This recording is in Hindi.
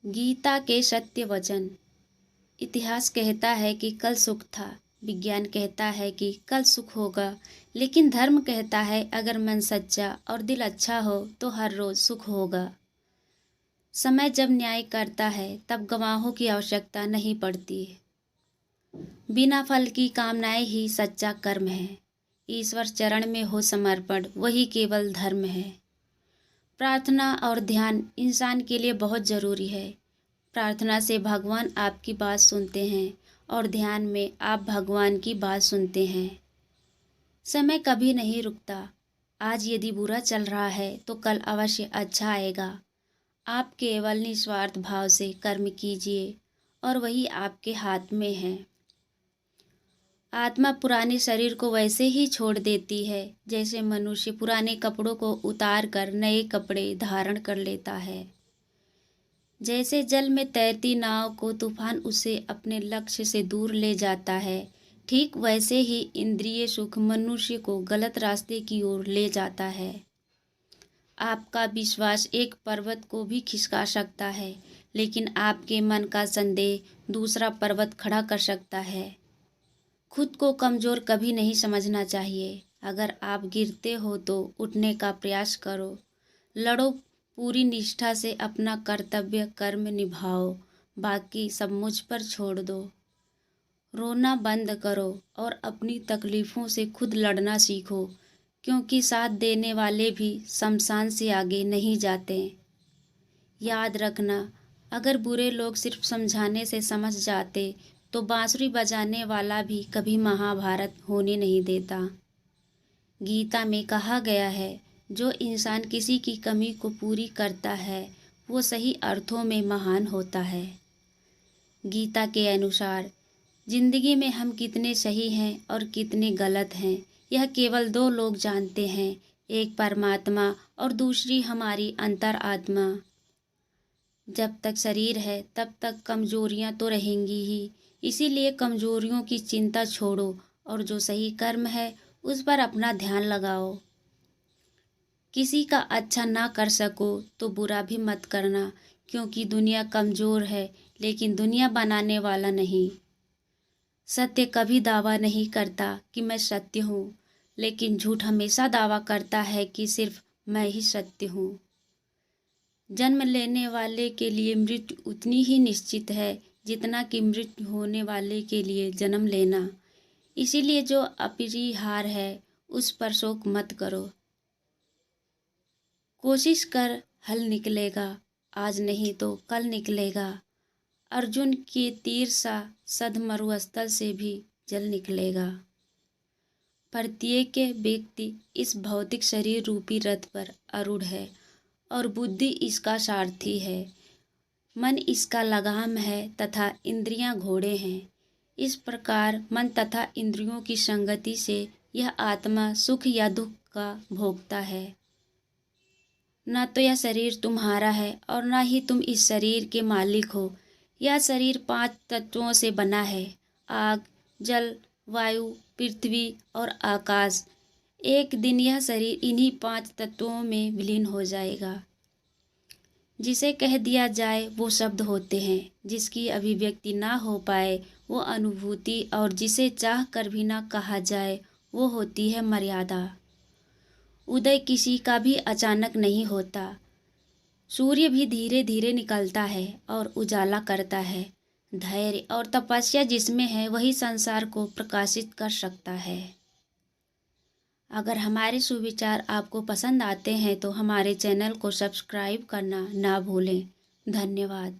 गीता के सत्य वचन। इतिहास कहता है कि कल सुख था, विज्ञान कहता है कि कल सुख होगा, लेकिन धर्म कहता है अगर मन सच्चा और दिल अच्छा हो तो हर रोज सुख होगा। समय जब न्याय करता है तब गवाहों की आवश्यकता नहीं पड़ती। बिना फल की कामनाएं ही सच्चा कर्म है। ईश्वर चरण में हो समर्पण, वही केवल धर्म है। प्रार्थना और ध्यान इंसान के लिए बहुत ज़रूरी है। प्रार्थना से भगवान आपकी बात सुनते हैं और ध्यान में आप भगवान की बात सुनते हैं। समय कभी नहीं रुकता। आज यदि बुरा चल रहा है तो कल अवश्य अच्छा आएगा। आप केवल निस्वार्थ भाव से कर्म कीजिए और वही आपके हाथ में है। आत्मा पुराने शरीर को वैसे ही छोड़ देती है जैसे मनुष्य पुराने कपड़ों को उतार कर नए कपड़े धारण कर लेता है। जैसे जल में तैरती नाव को तूफान उसे अपने लक्ष्य से दूर ले जाता है, ठीक वैसे ही इंद्रिय सुख मनुष्य को गलत रास्ते की ओर ले जाता है। आपका विश्वास एक पर्वत को भी खिसका सकता है, लेकिन आपके मन का संदेह दूसरा पर्वत खड़ा कर सकता है। खुद को कमज़ोर कभी नहीं समझना चाहिए। अगर आप गिरते हो तो उठने का प्रयास करो। लड़ो, पूरी निष्ठा से अपना कर्तव्य कर्म निभाओ, बाकी सब मुझ पर छोड़ दो। रोना बंद करो और अपनी तकलीफ़ों से खुद लड़ना सीखो, क्योंकि साथ देने वाले भी शमशान से आगे नहीं जाते। याद रखना, अगर बुरे लोग सिर्फ समझाने से समझ जाते तो बांसुरी बजाने वाला भी कभी महाभारत होने नहीं देता। गीता में कहा गया है, जो इंसान किसी की कमी को पूरी करता है वो सही अर्थों में महान होता है। गीता के अनुसार जिंदगी में हम कितने सही हैं और कितने गलत हैं, यह केवल दो लोग जानते हैं, एक परमात्मा और दूसरी हमारी अंतर आत्मा। जब तक शरीर है तब तक कमजोरियां तो रहेंगी ही, इसीलिए कमजोरियों की चिंता छोड़ो और जो सही कर्म है उस पर अपना ध्यान लगाओ। किसी का अच्छा ना कर सको तो बुरा भी मत करना, क्योंकि दुनिया कमज़ोर है लेकिन दुनिया बनाने वाला नहीं। सत्य कभी दावा नहीं करता कि मैं सत्य हूँ, लेकिन झूठ हमेशा दावा करता है कि सिर्फ मैं ही सत्य हूँ। जन्म लेने वाले के लिए मृत्यु उतनी ही निश्चित है जितना कि मृत्यु होने वाले के लिए जन्म लेना। इसीलिए जो अपरिहार है उस पर शोक मत करो। कोशिश कर, हल निकलेगा, आज नहीं तो कल निकलेगा। अर्जुन के तीर सा सद मरुस्थल से भी जल निकलेगा। प्रत्येक व्यक्ति इस भौतिक शरीर रूपी रथ पर आरूढ़ है और बुद्धि इसका सारथी है। मन इसका लगाम है तथा इंद्रियां घोड़े हैं। इस प्रकार मन तथा इंद्रियों की संगति से यह आत्मा सुख या दुख का भोगता है। न तो यह शरीर तुम्हारा है और न ही तुम इस शरीर के मालिक हो। यह शरीर 5 तत्वों से बना है, आग, जल, वायु, पृथ्वी और आकाश। एक दिन यह शरीर इन्हीं 5 तत्वों में विलीन हो जाएगा। जिसे कह दिया जाए वो शब्द होते हैं, जिसकी अभिव्यक्ति ना हो पाए वो अनुभूति, और जिसे चाह कर भी ना कहा जाए वो होती है मर्यादा। उदय किसी का भी अचानक नहीं होता। सूर्य भी धीरे धीरे निकलता है और उजाला करता है। धैर्य और तपस्या जिसमें है वही संसार को प्रकाशित कर सकता है। अगर हमारे सुविचार आपको पसंद आते हैं तो हमारे चैनल को सब्सक्राइब करना ना भूलें। धन्यवाद।